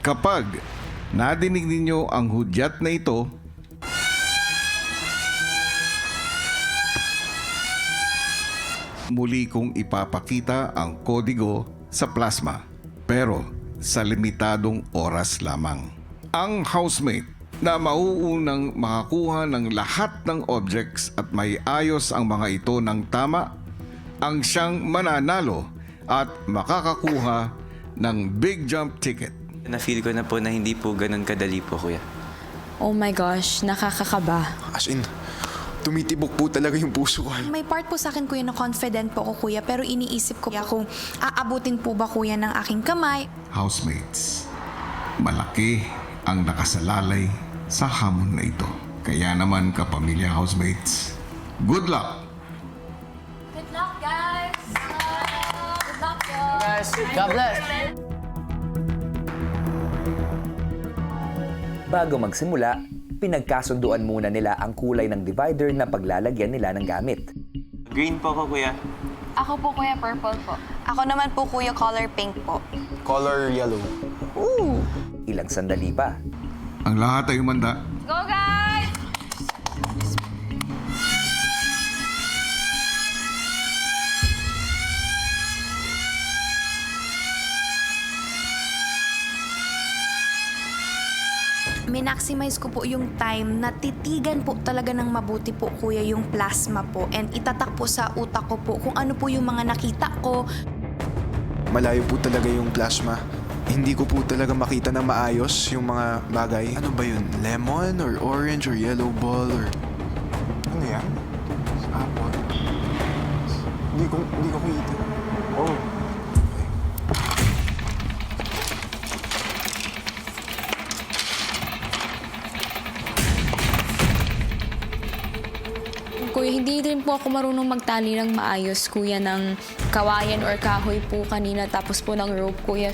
Kapag nadinig ninyo ang hudyat na ito, muli kong ipapakita ang kodigo sa plasma, pero sa limitadong oras lamang. Ang housemate na mauunang makakuha ng lahat ng objects at may ayos ang mga ito ng tama, ang siyang mananalo at makakakuha ng big jump ticket. Na-feel ko na po na hindi po ganun kadali po, kuya. Oh my gosh, nakakakaba. As in, tumitibok po talaga yung puso ko. May part po sa akin, kuya, na confident po ako, kuya. Pero iniisip ko kung aabutin po ba, kuya, ng aking kamay. Housemates, malaki ang nakasalalay sa hamon na ito. Kaya naman, kapamilya housemates, good luck! Good luck, guys! Good luck, Guys, God bless! Bago magsimula, pinagkasunduan muna nila ang kulay ng divider na paglalagyan nila ng gamit. Green po ko, kuya. Ako po, kuya, purple po. Ako naman po, kuya, color pink po. Color yellow. Ilang sandali pa. Ang lahat ay umanda. Go, guys! Minaximize ko po yung time na titigan po talaga ng mabuti po, kuya, yung plasma po. And itatak po sa utak ko po kung ano po yung mga nakita ko. Malayo po talaga yung plasma. Hindi ko po talaga makita ng maayos yung mga bagay. Ano ba yun? Lemon or orange or yellow ball or... Ano yan? Apple. Hindi ko kita. Oh. Kuya, hindi rin po ako marunong magtali ng maayos, kuya, ng kawayan or kahoy po kanina, tapos po ng rope, kuya.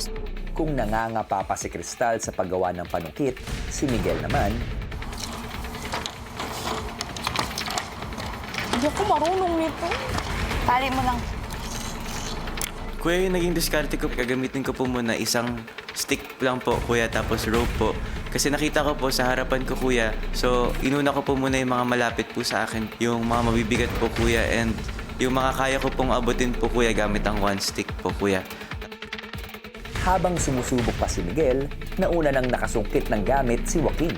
Kung nangangapa pa si Crystal sa paggawa ng panungkit, si Miguel naman, Hindi ako marunong nito. Tali mo lang. Kuya, yung naging diskarte ko, gagamitin ko po muna isang stick lang po, kuya, tapos rope po. Kasi nakita ko po sa harapan ko, kuya. So, inuna ko po muna yung mga malapit po sa akin. Yung mga mabibigat po, kuya. And yung mga kaya ko pong abutin po, kuya, gamit ang one stick po, kuya. habang sumusubok pa si Miguel, nauna nang nakasungkit ng gamit si Joaquin.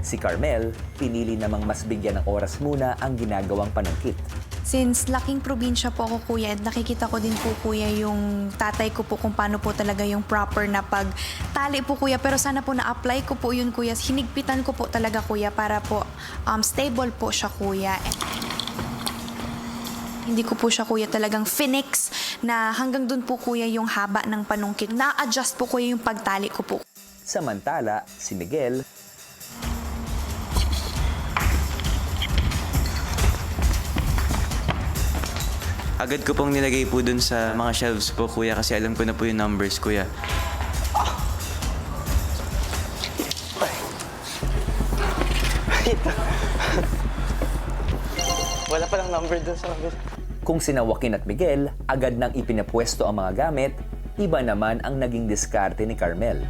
Si Carmel, pinili namang mas bigyan ng oras muna ang ginagawang panungkit. Since laking probinsya po ako, kuya, at nakikita ko din po, kuya, yung tatay ko po kung paano po talaga yung proper na pagtali po, kuya. Pero sana po na-apply ko po yun, kuya. Hinigpitan ko po talaga, kuya, para po stable po siya, kuya. Hindi ko po siya, kuya, talagang finix na hanggang dun po, kuya, yung haba ng panungkit. Na-adjust po, kuya, yung pagtali ko po. Samantala, si Miguel, Agad ko pong nilagay po dun sa mga shelves po, kuya, kasi alam ko na po yung numbers, kuya. Wala palang number dun sa kabila. kung sina Joaquin at Miguel, agad nang ipinapwesto ang mga gamit, iba naman ang naging diskarte ni Carmel.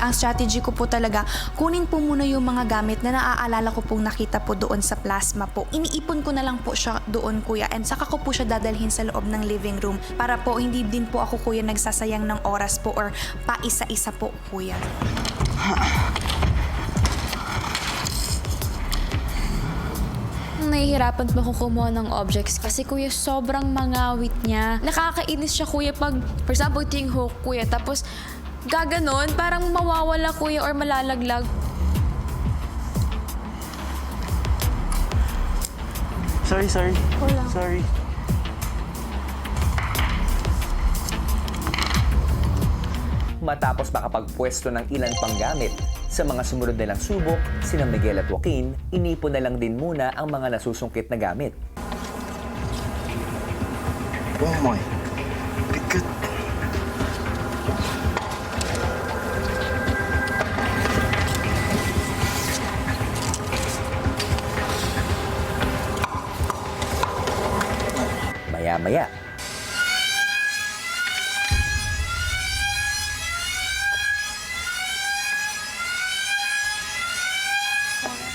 Ang strategy ko po talaga, kunin po muna yung mga gamit na naaalala ko pong nakita po doon sa plasma po. Iniipon ko na lang po siya doon, kuya, and saka ko po siya dadalhin sa loob ng living room para po hindi din po ako, kuya, nagsasayang ng oras po or pa isa-isa po, kuya. Nahihirapan pa ako kumuha ng objects kasi, kuya, sobrang mangawit niya. Nakakainis siya, kuya, pag, for example, ito yung hook, kuya, tapos gaganon, parang mawawala, kuya, or malalaglag. Sorry. Wala. Sorry. Matapos makapagpwesto ng ilan pang gamit, sa mga sumunod nilang subok, sina Miguel at Joaquin, inipon na lang din muna ang mga nasusungkit na gamit. Oh my. Bigat. maya-maya.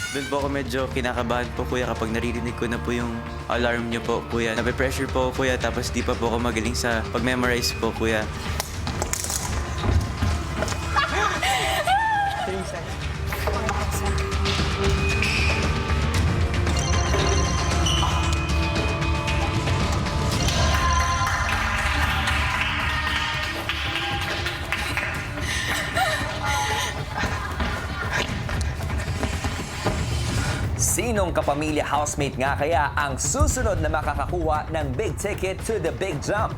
Doon po ako medyo kinakabahan po, kuya, kapag naririnig ko na po yung alarm niyo po, kuya. Nape-pressure po ako, kuya, tapos di pa po ako magaling sa pag-memorize po, kuya. Sinong kapamilya housemate nga kaya ang susunod na makakakuha ng big ticket to the big jump?